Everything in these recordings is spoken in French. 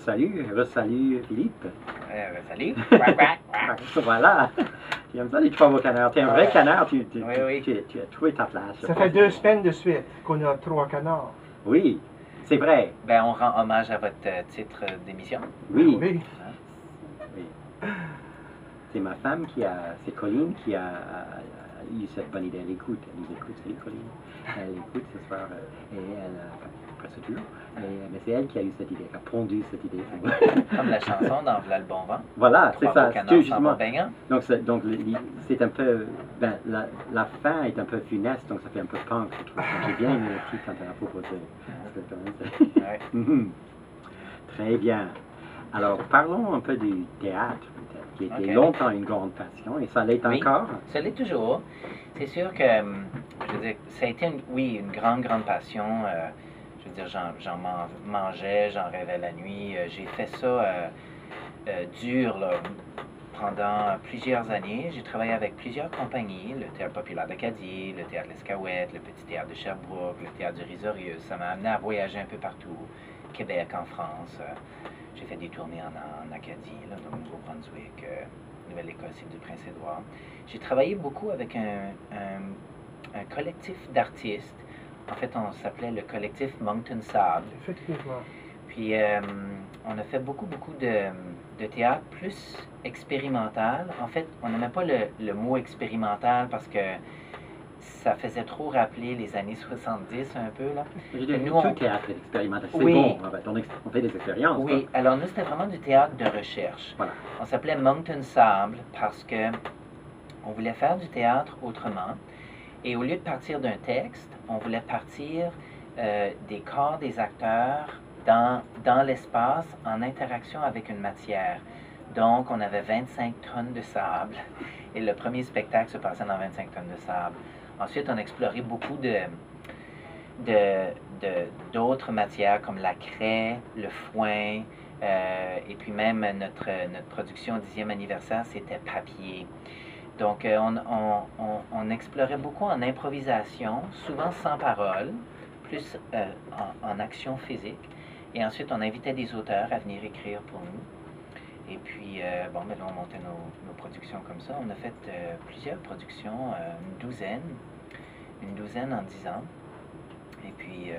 Salut Philippe. Salut. Quack, quack, quack. Voilà. Tu aimes ça les trois beaux canards. Tu es un vrai canard, tu Oui. as trouvé ta place. Ça fait 2 semaines de suite qu'on a 3 canards. Oui, c'est vrai. Ben, on rend hommage à votre titre d'émission. Oui. Oui. Oui. C'est ma femme c'est Colline qui a eu cette bonne idée. Elle nous écoute, c'est Colline. Elle écoute ce soir et elle a presque toujours. Mais c'est elle qui a eu cette idée, qui a pondu cette idée. Comme la chanson dans V'là le bon vent. Voilà, c'est ça. Justement. Donc c'est un peu, la fin est un peu funeste, donc ça fait un peu punk, je trouve. J'ai bien aimé le titre quand elle a proposé. Ouais. Très bien. Alors, parlons un peu du théâtre, peut-être, qui était Ok. longtemps une grande passion, et ça l'est Oui. encore. Ça l'est toujours. C'est sûr que, je veux dire, ça a été, une grande passion. Je veux dire, j'en mangeais, j'en rêvais la nuit. J'ai fait ça dur, là, pendant plusieurs années. J'ai travaillé avec plusieurs compagnies, le Théâtre populaire d'Acadie, le Théâtre L'Escaouette, le Petit Théâtre de Sherbrooke, le Théâtre du Risorius. Ça m'a amené à voyager un peu partout, Québec, en France. J'ai fait des tournées en Acadie, là, dans le Nouveau-Brunswick, Nouvelle-Écosse, du Prince-Édouard. J'ai travaillé beaucoup avec un collectif d'artistes. En fait, on s'appelait le collectif Moncton Sable. Effectivement. Puis, on a fait beaucoup de théâtre plus expérimental. En fait, on n'aimait pas le mot expérimental parce que ça faisait trop rappeler les années 70 un peu, là. Tout théâtre est expérimental. C'est Oui. bon, en fait, on fait des expériences. Oui, alors nous, c'était vraiment du théâtre de recherche. Voilà. On s'appelait Moncton Sable parce que on voulait faire du théâtre autrement. Et au lieu de partir d'un texte, on voulait partir des corps des acteurs dans l'espace en interaction avec une matière. Donc, on avait 25 tonnes de sable et le premier spectacle se passait dans 25 tonnes de sable. Ensuite, on explorait beaucoup d'autres matières comme la craie, le foin, et puis même notre production au 10e anniversaire, c'était papier. Donc, on explorait beaucoup en improvisation, souvent sans parole, plus en action physique. Et ensuite, on invitait des auteurs à venir écrire pour nous. Et puis, là, on montait nos productions comme ça. On a fait plusieurs productions, une douzaine en 10 ans. Et puis,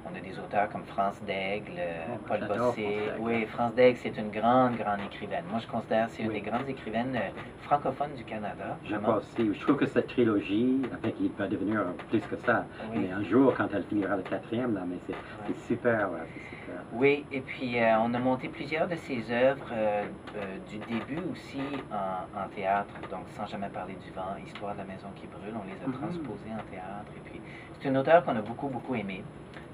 on a des auteurs comme France Daigle, Paul Bossé. Oui, France Daigle, c'est une grande écrivaine. Moi, je considère que c'est une des grandes écrivaines francophones du Canada. Je crois aussi. Je trouve que cette trilogie, enfin, qui va devenir plus que ça, mais un jour, quand elle finira le 4e, là, mais c'est super, ouais, c'est super. Oui, et puis on a monté plusieurs de ses œuvres du début aussi en théâtre, donc sans jamais parler du vent, Histoire de la maison qui brûle, on les a transposées en théâtre. Et puis, c'est une auteure qu'on a beaucoup aimée.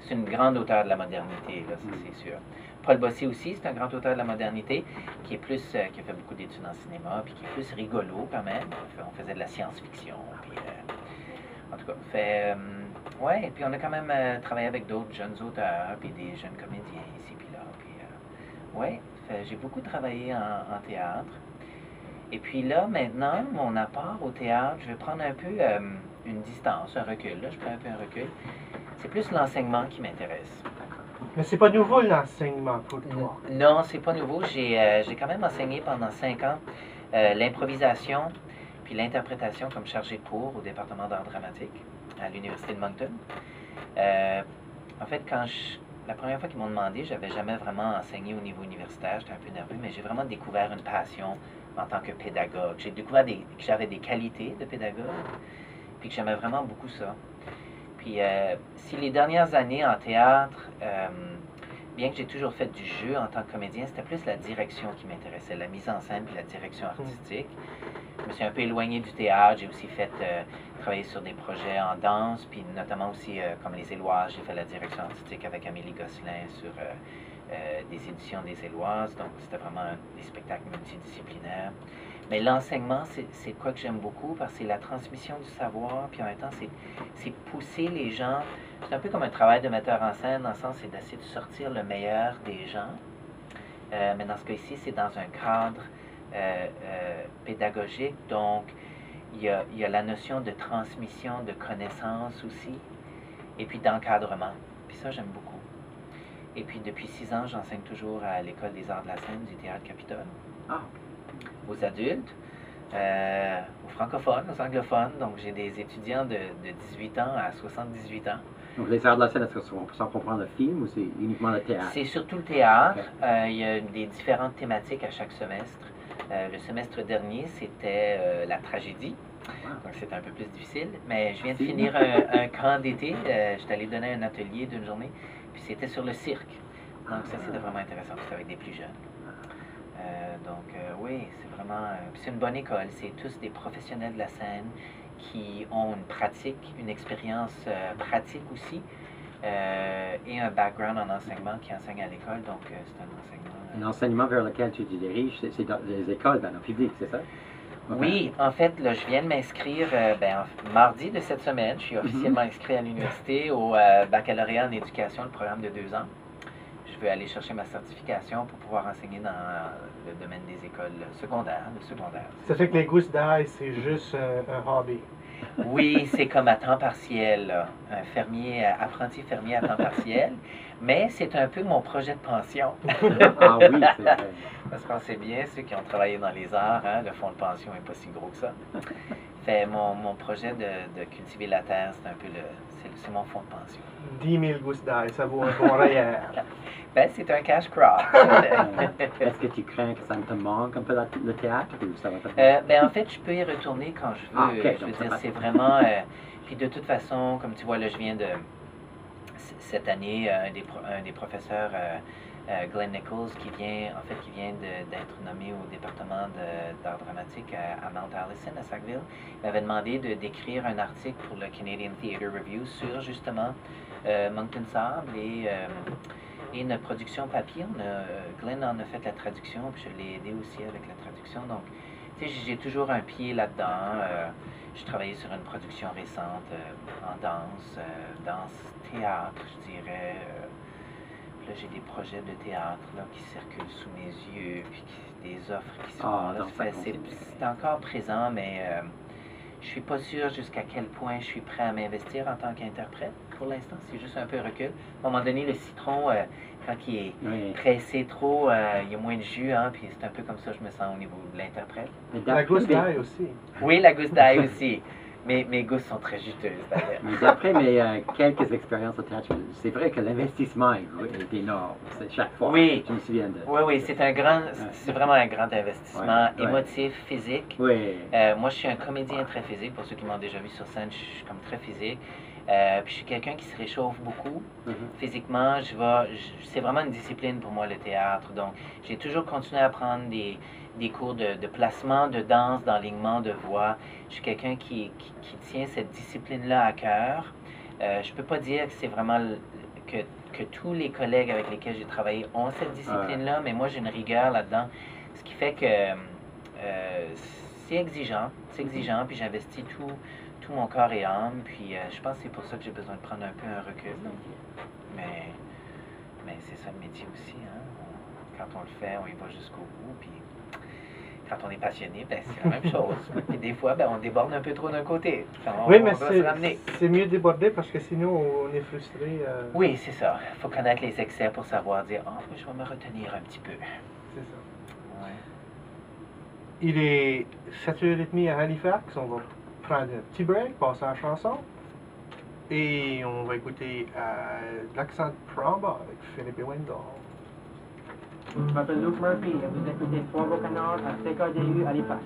C'est une grande auteure de la modernité, là, ça c'est sûr. Paul Bossé aussi, c'est un grand auteur de la modernité qui est plus, qui a fait beaucoup d'études en cinéma, puis qui est plus rigolo quand même. On faisait de la science-fiction, puis en tout cas, ouais, et puis on a quand même travaillé avec d'autres jeunes auteurs, puis des jeunes comédiens ici, puis là, puis ouais, j'ai beaucoup travaillé en théâtre. Et puis là, maintenant, mon apport au théâtre, je vais prendre un peu une distance, un recul, là, je prends un peu un recul. C'est plus l'enseignement qui m'intéresse. Mais c'est pas nouveau l'enseignement pour toi. Non, c'est pas nouveau. J'ai quand même enseigné pendant 5 ans l'improvisation puis l'interprétation comme chargé de cours au département d'art dramatique à l'Université de Moncton. En fait, la première fois qu'ils m'ont demandé, j'avais jamais vraiment enseigné au niveau universitaire, j'étais un peu nerveux, mais j'ai vraiment découvert une passion en tant que pédagogue. J'ai découvert que j'avais des qualités de pédagogue, puis que j'aimais vraiment beaucoup ça. Puis, si les dernières années en théâtre, bien que j'ai toujours fait du jeu en tant que comédien, c'était plus la direction qui m'intéressait, la mise en scène puis la direction artistique. Je me suis un peu éloigné du théâtre, j'ai aussi travaillé sur des projets en danse, puis notamment aussi comme Les Éloises, j'ai fait la direction artistique avec Amélie Gosselin sur des éditions des Éloises, donc c'était vraiment des spectacles multidisciplinaires. Mais l'enseignement, c'est quoi que j'aime beaucoup, parce que c'est la transmission du savoir, puis en même temps, c'est pousser les gens. C'est un peu comme un travail de metteur en scène, dans le sens, c'est d'essayer de sortir le meilleur des gens. Mais dans ce cas-ci, c'est dans un cadre pédagogique, donc il y a la notion de transmission de connaissances aussi, et puis d'encadrement. Puis ça, j'aime beaucoup. Et puis depuis 6 ans, j'enseigne toujours à l'École des arts de la scène du Théâtre Capitole, Ah, aux adultes, aux francophones, aux anglophones. Donc j'ai des étudiants de 18 ans à 78 ans. donc les arts de la scène, est-ce que ça comprend le film ou c'est uniquement le théâtre? C'est surtout le théâtre. Ok. Il y a des différentes thématiques à chaque semestre. Le semestre dernier, c'était la tragédie. Wow. Donc c'était un peu plus difficile. Mais je viens de Si. finir un camp d'été. Je suis allé donner un atelier d'une journée. Puis c'était sur le cirque. Donc ça, c'était vraiment intéressant. C'était avec des plus jeunes. Oui, c'est vraiment... puis c'est une bonne école. C'est tous des professionnels de la scène qui ont une pratique, une expérience pratique aussi. Et un background en enseignement qui enseigne à l'école. Donc c'est un enseignement... L'enseignement vers lequel tu te diriges, c'est dans les écoles, dans le public, c'est ça? Oui, en fait, là, je viens de m'inscrire mardi de cette semaine. Je suis officiellement inscrit à l'université au baccalauréat en éducation, le programme de 2 ans. Je veux aller chercher ma certification pour pouvoir enseigner dans le domaine des écoles secondaires, le secondaire. Ça fait que les gousses d'ail, c'est juste un hobby. Oui, c'est comme à temps partiel, là. Un fermier, apprenti fermier à temps partiel, mais c'est un peu mon projet de pension. Ah oui, c'est vrai. Parce qu'on sait bien, ceux qui ont travaillé dans les arts, hein, le fonds de pension n'est pas si gros que ça. Fait mon projet de cultiver la terre, c'est un peu c'est mon fonds de pension. 10 000 gousses d'ail, ça vaut un bon REER. Ben, c'est un cash crop. Est-ce que tu crains que ça te manque un peu le théâtre ou ça va te... Ben, en fait, je peux y retourner quand je veux. Ah, ok, Je donc veux ça dire, va. c'est vraiment... puis de toute façon, comme tu vois, là, je viens de... Cette année, un des professeurs, Glenn Nichols, qui vient d'être nommé au département d'art dramatique à Mount Allison, à Sackville, m'avait demandé d'écrire un article pour le Canadian Theatre Review sur, justement, Moncton Sable et notre production papier. Glenn en a fait la traduction, puis je l'ai aidé aussi avec la traduction. Donc, tu sais, j'ai toujours un pied là-dedans. J'ai travaillé sur une production récente en danse-théâtre, je dirais. Puis là, j'ai des projets de théâtre là, qui circulent sous mes yeux, puis des offres qui sont Ah, là. donc ça C'est continue. encore présent, mais je suis pas sûr jusqu'à quel point je suis prêt à m'investir en tant qu'interprète. Pour l'instant, c'est juste un peu recul. À un moment donné, le citron, quand il est Oui. pressé trop, il y a moins de jus, hein, puis c'est un peu comme ça que je me sens au niveau de l'interprète. Mais La d'après- gousse d'ail aussi. Oui, la gousse d'ail aussi. Mes gousses sont très juteuses, d'ailleurs. Mais d'après mes quelques expériences au théâtre, c'est vrai que l'investissement est énorme. C'est chaque fois. Oui. Je me souviens de... Oui, c'est vraiment un grand investissement Ouais. émotif, physique. Oui. Moi, je suis un comédien très physique. Pour ceux qui m'ont déjà vu sur scène, je suis comme très physique. Puis je suis quelqu'un qui se réchauffe beaucoup. Mhm. Physiquement, c'est vraiment une discipline pour moi, le théâtre. Donc, j'ai toujours continué à prendre des cours de placement, de danse, d'enlignement, de voix. Je suis quelqu'un qui tient cette discipline-là à cœur. Je peux pas dire que c'est vraiment que tous les collègues avec lesquels j'ai travaillé ont cette discipline-là, mais moi, j'ai une rigueur là-dedans. Ce qui fait que c'est exigeant, puis j'investis tout mon corps et âme, puis je pense que c'est pour ça que j'ai besoin de prendre un peu un recul. Mais c'est ça le métier aussi, hein. Quand on le fait, on y va jusqu'au bout, puis quand on est passionné, ben, c'est la même chose. Et des fois, ben, on déborde un peu trop d'un côté. Oui, mais on doit se ramener. c'est mieux de déborder parce que sinon on est frustré. Oui, c'est ça. Il faut connaître les excès pour savoir dire « Ah, je vais me retenir un petit peu. » C'est ça. Ouais. Il est 7h30 à Halifax. On va prendre un petit break, passer à la chanson. Et on va écouter l'accent Pramba avec Philippe et Wendell. Je m'appelle Luke Murphy et vous écoutez Trois Beaux Canards à CKDU Halifax.